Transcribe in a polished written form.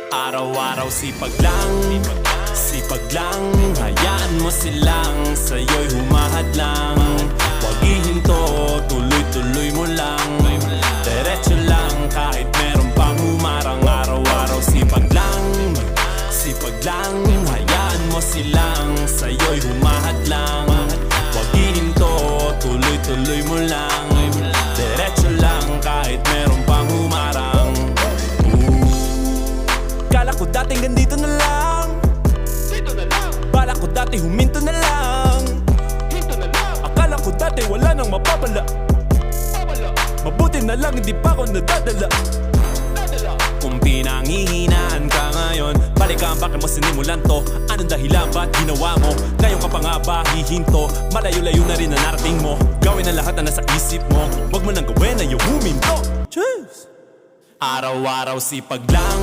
Araw-araw sipag lang, sipag lang. Hayaan mo silang sa'yo'y humahad lang. Huwag ihinto, tuloy-tuloy mo lang. Diretso lang kahit meron pang humarang. Araw-araw sipag lang, sipag lang. Hayaan mo silang sa'yo'y humahad lang. Huwag ihinto, tuloy-tuloy mo lang. Diretso lang kahit meron pang humarang. Kala ko dating ganito na lang, dito na lang. Bala ko dati huminto na lang, hinto na lang. Akala ko dati wala nang mapapala, mabuti na lang hindi pa ako nadadala. Kung pinanghihinaan ka ngayon, balikan bakit mo sinimulan to. Anong dahilan ba't ginawa mo? Ngayon ka pa nga ba hihinto? Malayo-layo na rin na narating mo. Gawin ang lahat na nasa isip mo. Huwag mo nang gawin na yung huminto. Cheers! Araw-araw sipag lang,